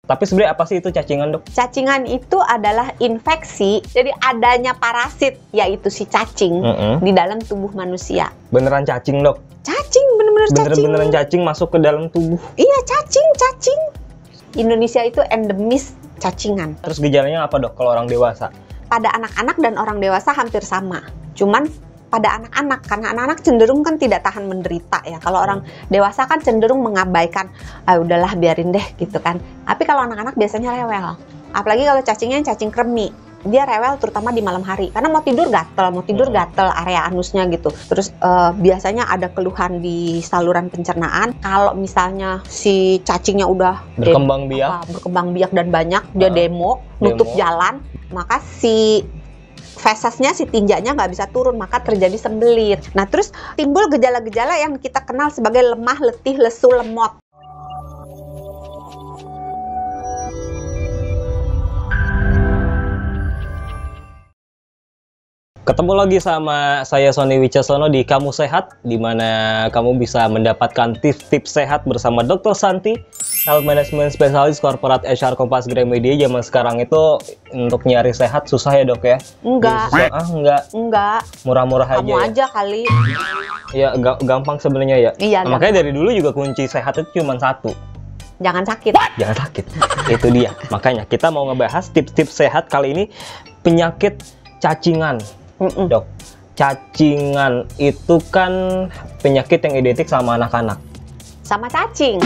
Tapi sebenarnya apa sih itu cacingan, Dok? Cacingan itu adalah infeksi, jadi adanya parasit, yaitu si cacing, di dalam tubuh manusia. Beneran cacing, Dok? Cacing, bener-bener cacing. Beneran cacing masuk ke dalam tubuh? Iya, cacing. Indonesia itu endemis cacingan. Terus gejalanya apa, Dok, kalau orang dewasa? Pada anak-anak dan orang dewasa hampir sama. Cuman pada anak-anak, karena anak-anak cenderung kan tidak tahan menderita ya. Kalau orang dewasa kan cenderung mengabaikan, udahlah biarin deh gitu kan. Tapi kalau anak-anak biasanya rewel. Apalagi kalau cacingnya cacing kremi. Dia rewel terutama di malam hari. Karena mau tidur gatel area anusnya gitu. Terus biasanya ada keluhan di saluran pencernaan. Kalau misalnya si cacingnya udah berkembang biak dan banyak, dia demo, nutup jalan, maka si fesesnya, si tinjanya nggak bisa turun, maka terjadi sembelit. Nah, terus timbul gejala-gejala yang kita kenal sebagai lemah, letih, lesu, lemot. Ketemu lagi sama saya Sony Wicasono di Kamu Sehat, di mana kamu bisa mendapatkan tips-tips sehat bersama Dr. Santi, Health Management Specialist Corporate HR Kompas Gramedia. Zaman sekarang itu untuk nyari sehat susah ya, Dok ya? Enggak. Enggak. Murah-murah aja. Kamu aja kali. Ya, gampang sebenarnya ya. Iya. Makanya dari dulu juga kunci sehat itu cuma satu. Jangan sakit. Jangan sakit. Itu dia. Makanya kita mau ngebahas tips-tips sehat kali ini, penyakit cacingan. Dok, cacingan itu kan penyakit yang identik sama anak-anak. Sama cacing.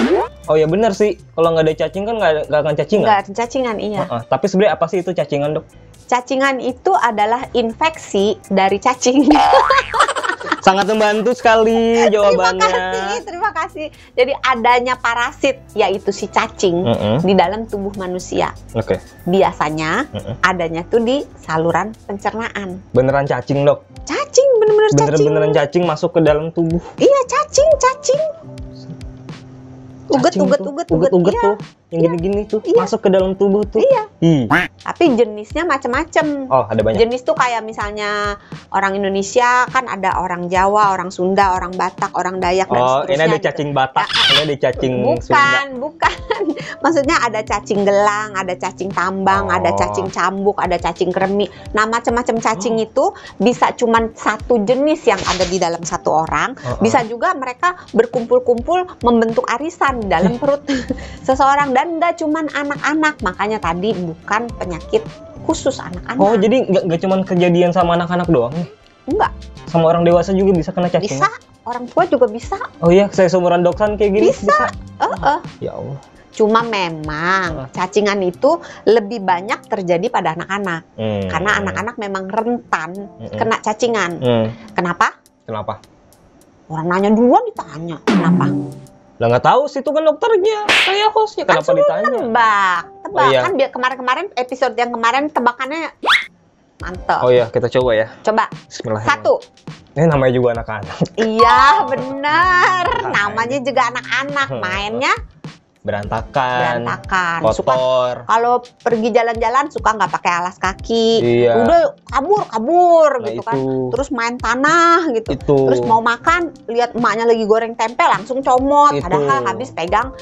Oh ya benar sih, kalau nggak ada cacing kan nggak akan cacingan. Nggak ada cacingan, iya. Tapi sebenarnya apa sih itu cacingan, Dok? Cacingan itu adalah infeksi dari cacing. Sangat membantu sekali jawabannya. Terima kasih. Jadi adanya parasit, yaitu si cacing, di dalam tubuh manusia. Oke. Biasanya adanya tuh di saluran pencernaan. Beneran cacing, Dok? Cacing, beneran cacing masuk ke dalam tubuh. Iya, cacing. Uget tuh. Yang gini-gini tuh masuk ke dalam tubuh tuh. Iya. Tapi jenisnya macam-macam. Oh, ada banyak. Jenis tuh kayak misalnya orang Indonesia kan ada orang Jawa, orang Sunda, orang Batak, orang Dayak dan seterusnya. Oh, ini ada cacing Batak, ini ada cacing Sunda. Bukan. Maksudnya ada cacing gelang, ada cacing tambang, ada cacing cambuk, ada cacing kremi. Nah, macam-macam cacing itu bisa cuman satu jenis yang ada di dalam satu orang. Bisa juga mereka berkumpul-kumpul membentuk arisan di dalam perut seseorang. Dan nggak cuman anak-anak, makanya tadi bukan penyakit khusus anak-anak. Oh, jadi nggak cuman kejadian sama anak-anak doang nih? Enggak. Sama orang dewasa juga bisa kena cacing? Bisa, orang tua juga bisa. Oh iya, saya seumuran Doksan kayak gini bisa? Ya Allah. Cuma memang cacingan itu lebih banyak terjadi pada anak-anak. Karena anak-anak memang rentan kena cacingan. Kenapa? Orang nanya duluan ditanya, kenapa? Lah nggak tahu sih, itu kan dokternya, saya hostnya, kenapa ditanya? Tebak. Kan biar kemarin episode yang kemarin tebakannya mantap. Oh iya, kita coba ya. Coba. Bismillahirrahmanirrahim. 1. Ini namanya juga anak-anak. Iya, benar. Namanya juga anak-anak. Mainnya berantakan, kotor. Kalau pergi jalan-jalan suka nggak pakai alas kaki, udah kabur gitu kan. Terus main tanah gitu. Terus mau makan, lihat emaknya lagi goreng tempe langsung comot. Padahal habis pegang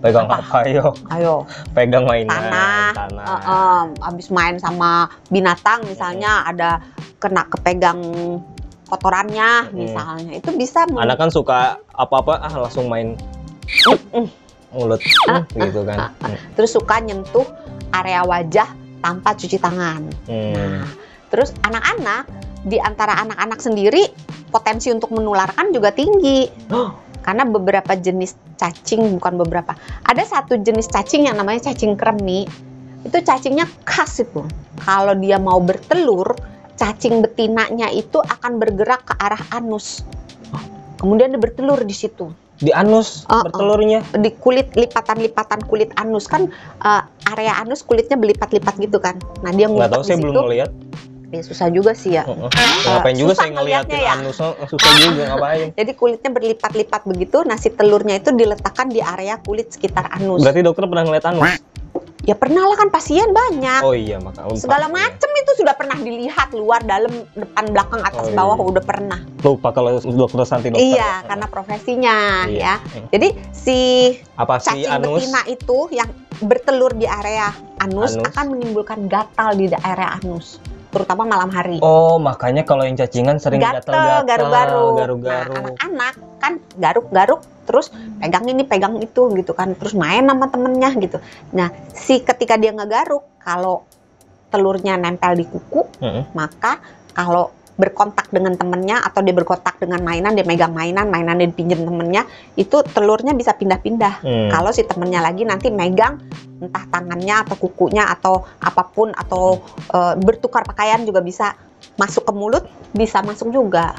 Pegang apa? Ayo. Pegang mainan. Tanah. Habis main sama binatang misalnya ada kena kepegang kotorannya misalnya. Itu bisa. Anak kan suka apa-apa langsung main mulut gitu kan. Terus suka nyentuh area wajah tanpa cuci tangan. Nah, terus anak-anak, di antara anak-anak sendiri potensi untuk menularkan juga tinggi. Karena beberapa jenis cacing, bukan beberapa, ada satu jenis cacing yang namanya cacing kremi. Itu cacingnya khas itu. Kalau dia mau bertelur, cacing betinanya itu akan bergerak ke arah anus. Kemudian dia bertelur di situ. Di anus bertelurnya? Di kulit, lipatan-lipatan kulit anus kan, area anus kulitnya berlipat-lipat gitu kan. Nah, dia ngumpet di situ. Nggak tahu, saya belum ngeliat. Ya susah juga sih ya. Ngapain juga saya ngeliatin anus, susah juga ngapain. Jadi kulitnya berlipat-lipat begitu, nasi telurnya itu diletakkan di area kulit sekitar anus. Berarti dokter pernah ngeliat anus? Ya pernah lah, kan pasien banyak. Oh iya, maka segala macam itu sudah pernah dilihat, luar, dalam, depan, belakang, atas, bawah, udah pernah. Lupa kalau dokter Santi dokter. Iya, karena profesinya ya. Jadi si cacing betina itu yang bertelur di area anus akan menimbulkan gatal di daerah anus, terutama malam hari. Oh, makanya kalau yang cacingan sering gatal-gatal, garu-garu. Nah, anak-anak kan garuk-garuk, terus pegang ini, pegang itu gitu kan, terus main sama temennya gitu. Nah, ketika dia ngegaruk, kalau telurnya nempel di kuku, maka kalau berkontak dengan temennya atau dia berkontak dengan mainan, dia megang mainannya dipinjam temennya, itu telurnya bisa pindah-pindah. Kalau si temennya lagi nanti megang entah tangannya atau kukunya atau apapun, atau bertukar pakaian juga bisa masuk ke mulut, bisa masuk juga.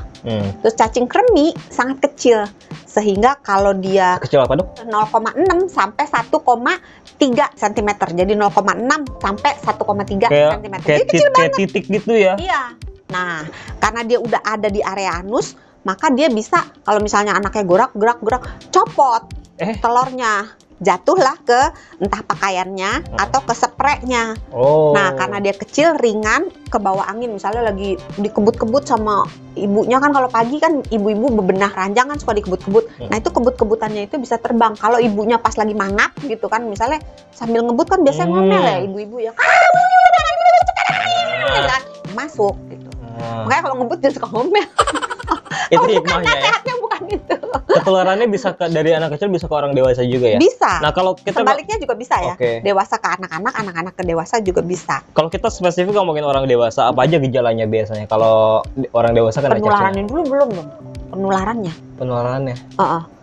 Terus cacing kremi sangat kecil, sehingga kalau dia kecil apa, Dok? 0,6 sampai 1,3 cm. Jadi 0,6 sampai 1,3 cm. Jadi kecil banget. Kayak titik gitu ya? Iya. Nah, karena dia udah ada di area anus, maka dia bisa, kalau misalnya anaknya gerak, copot telurnya, jatuhlah ke entah pakaiannya atau ke spraynya. Nah, karena dia kecil, ringan, ke bawah angin, misalnya lagi dikebut-kebut sama ibunya kan, kalau pagi kan ibu-ibu bebenah ranjang kan suka dikebut-kebut. Nah, itu kebut-kebutannya itu bisa terbang. Kalau ibunya pas lagi mangap gitu kan, misalnya sambil ngebut kan biasanya ngomel ya ibu-ibu ya, masuk gitu. Makanya kalau ngebut dia suka ngomel. Itu hikmahnya ya. Sehatnya bukan itu. Ketularannya bisa dari anak kecil bisa ke orang dewasa juga ya? Bisa. Nah, kalau kita sebaliknya juga bisa ya. Dewasa ke anak-anak, anak-anak ke dewasa juga bisa. Kalau kita spesifik ngomongin orang dewasa, apa aja gejalanya biasanya kalau orang dewasa kan? Penularannya dulu belum dong. Penularannya.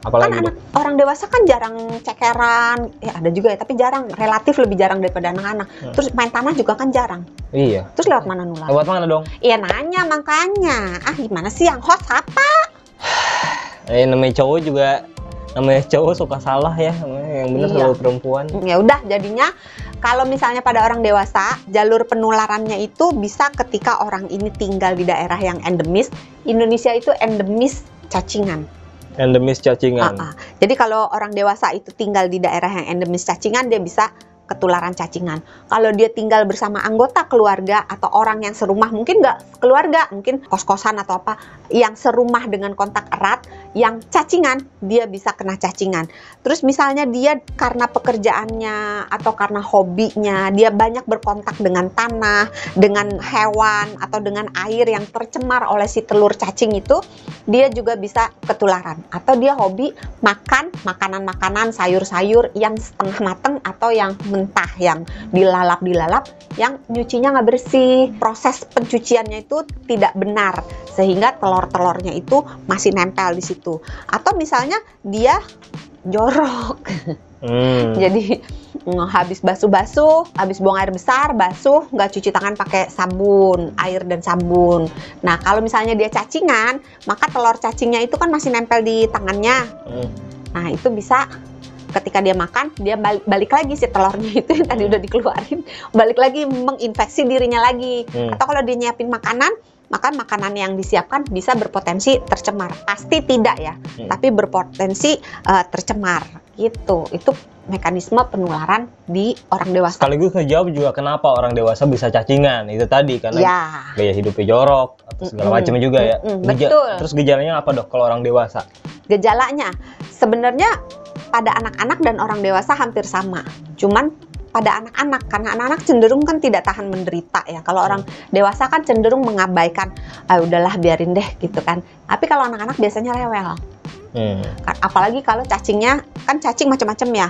Apalagi kan orang dewasa kan jarang cekeran, ya ada juga ya, tapi jarang, relatif lebih jarang daripada anak-anak. Terus main tanah juga kan jarang. Iya. Terus lewat mana nular? Lewat mana dong? Iya nanya makanya. Gimana sih yang host apa? Namanya cowok suka salah ya, yang benar selalu perempuan. Ya udah, jadinya kalau misalnya pada orang dewasa, jalur penularannya itu bisa ketika orang ini tinggal di daerah yang endemis. Indonesia itu endemis cacingan. Jadi kalau orang dewasa itu tinggal di daerah yang endemis cacingan, dia bisa ketularan cacingan. Kalau dia tinggal bersama anggota keluarga atau orang yang serumah, mungkin nggak keluarga, mungkin kos-kosan atau apa, yang serumah dengan kontak erat, yang cacingan, dia bisa kena cacingan. Terus misalnya dia karena pekerjaannya atau karena hobinya, dia banyak berkontak dengan tanah, dengan hewan, atau dengan air yang tercemar oleh si telur cacing itu, dia juga bisa ketularan. Atau dia hobi makan makanan-makanan, sayur-sayur yang setengah mateng atau yang mentah, yang dilalap, yang nyucinya nggak bersih, proses pencuciannya itu tidak benar, sehingga telur-telurnya itu masih nempel di situ. Atau misalnya dia jorok, jadi habis basuh-basuh, habis buang air besar, basuh, nggak cuci tangan pakai sabun, air dan sabun. Nah, kalau misalnya dia cacingan, maka telur cacingnya itu kan masih nempel di tangannya. Nah, itu bisa ketika dia makan, dia balik lagi si telurnya itu yang tadi udah dikeluarin, balik lagi menginfeksi dirinya lagi. Atau kalau dia nyiapin makanan, maka makanan yang disiapkan bisa berpotensi tercemar. Pasti tidak ya, tapi berpotensi tercemar gitu. Itu mekanisme penularan di orang dewasa. Sekaligus ngejawab juga kenapa orang dewasa bisa cacingan. Itu tadi karena gaya hidupnya jorok atau segala macam juga ya. Betul. Terus gejalanya apa, Dok, kalau orang dewasa? Gejalanya sebenarnya pada anak-anak dan orang dewasa hampir sama. Cuman pada anak-anak, karena anak-anak cenderung kan tidak tahan menderita ya. Kalau orang dewasa kan cenderung mengabaikan, udahlah biarin deh gitu kan. Tapi kalau anak-anak biasanya rewel. Apalagi kalau cacingnya, kan cacing macam-macam ya.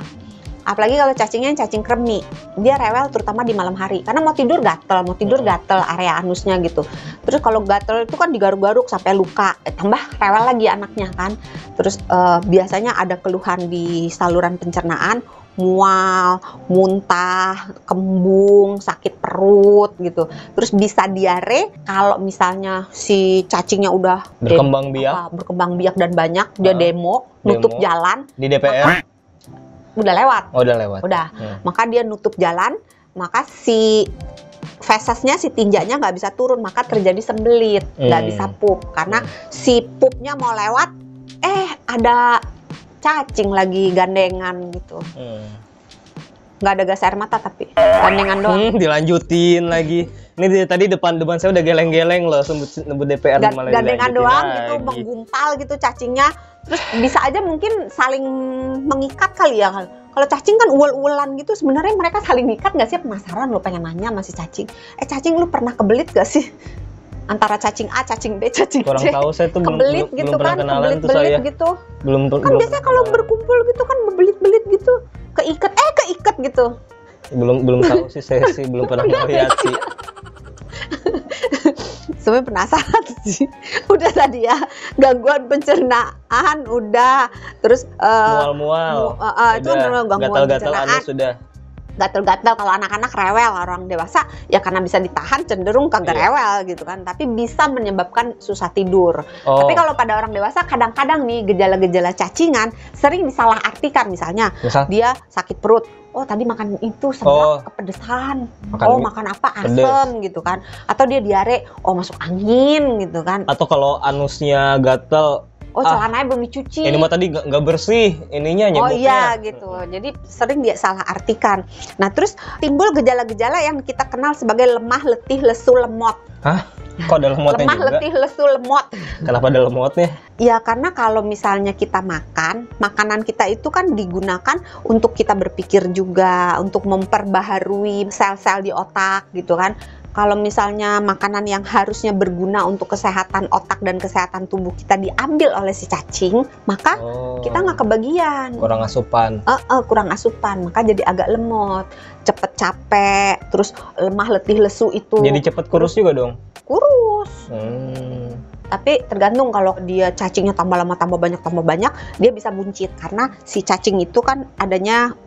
Apalagi kalau cacingnya cacing kremi, dia rewel terutama di malam hari. Karena mau tidur gatel area anusnya gitu. Terus kalau gatel itu kan digaruk-garuk sampai luka, tambah rewel lagi anaknya kan. Terus biasanya ada keluhan di saluran pencernaan, mual, muntah, kembung, sakit perut gitu. Terus bisa diare kalau misalnya si cacingnya udah berkembang biak dan banyak, dia demo, nutup jalan di DPR. Udah lewat. Udah. Maka dia nutup jalan, maka si fesesnya, si tinjanya nggak bisa turun, maka terjadi sembelit, nggak bisa pup. Karena si pupnya mau lewat, ada cacing lagi gandengan gitu. nggak ada gas air mata tapi gandengan doang. Dilanjutin lagi. Ini tadi depan saya udah geleng-geleng loh, sebut DPR malah gandengan doang lagi. gitu, menggumpal gitu cacingnya. Terus bisa aja mungkin saling mengikat kali ya. Kalau cacing kan uel-uelan gitu, sebenarnya mereka saling ngikat nggak sih? Penasaran lo, pengen nanya sama si cacing. Cacing lu pernah kebelit gak sih? Antara cacing A, cacing B, cacing C. Kurang tahu, saya tuh kebelit belum gitu pernah kan, kenalan tuh kebelit-belit saya. gitu. Belum Biasanya kalau berkumpul gitu kan bebelit-belit gitu. Keikat gitu. Belum tahu sih, saya sih belum pernah ngeliat sih. Sebenarnya penasaran sih. Udah tadi ya, gangguan pencernaan udah, terus Mual-mual. itu kan gangguan pencernaan. sudah. Gatel-gatel kalau anak-anak rewel, orang dewasa ya karena bisa ditahan cenderung kagak rewel gitu kan, tapi bisa menyebabkan susah tidur. Tapi kalau pada orang dewasa kadang-kadang nih gejala-gejala cacingan sering disalahartikan, misalnya dia sakit perut. Oh tadi makan itu seblak kepedesan. Makan apa asem gitu kan. Atau dia diare, masuk angin gitu kan. Atau kalau anusnya gatel, celananya belum dicuci. Ini mah tadi nggak bersih, ininya nyebutnya. Iya gitu. Jadi sering dia salah artikan. Nah terus timbul gejala-gejala yang kita kenal sebagai lemah, letih, lesu, lemot. Hah? Kok ada lemotnya lemah, juga? letih, lesu, lemot. Kenapa ada lemotnya? Ya karena kalau misalnya kita makan, makanan kita itu kan digunakan untuk kita berpikir juga, untuk memperbaharui sel-sel di otak gitu kan. Kalau misalnya makanan yang harusnya berguna untuk kesehatan otak dan kesehatan tubuh kita diambil oleh si cacing, maka kita nggak kebagian. Kurang asupan. Kurang asupan, maka jadi agak lemot, cepet capek, terus lemah, letih, lesu itu. Jadi cepet kurus juga dong? Kurus. Tapi tergantung, kalau dia cacingnya tambah lama tambah banyak, dia bisa buncit karena si cacing itu kan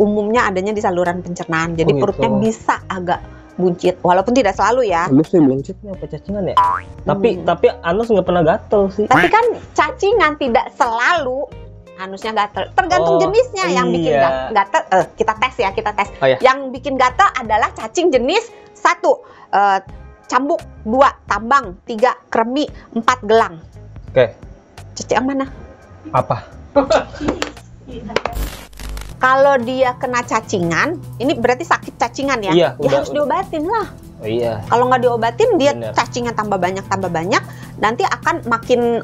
umumnya adanya di saluran pencernaan. Jadi perutnya bisa agak buncit, walaupun tidak selalu ya. Anus sih buncitnya apa cacingan ya? Tapi anus nggak pernah gatel sih. Tapi kan cacingan tidak selalu anusnya gatel. Tergantung jenisnya yang bikin gatel. Kita tes. Yang bikin gatel adalah cacing jenis 1 cambuk, 2 tambang, 3 kremi, 4 gelang. Oke. Cacing yang mana? Apa? Kalau dia kena cacingan, ini berarti sakit cacingan ya? Iya, harus diobatin lah. Iya. Kalau nggak diobatin, dia cacingnya tambah banyak, nanti akan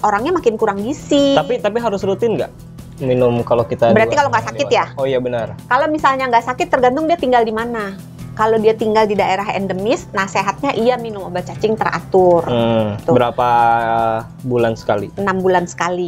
orangnya makin kurang gizi. Tapi harus rutin nggak minum kalau kita? Berarti kalau nggak sakit ya? Oh iya benar. Kalau misalnya nggak sakit, tergantung dia tinggal di mana. Kalau dia tinggal di daerah endemis, sehatnya iya minum obat cacing teratur. Berapa bulan sekali? 6 bulan sekali.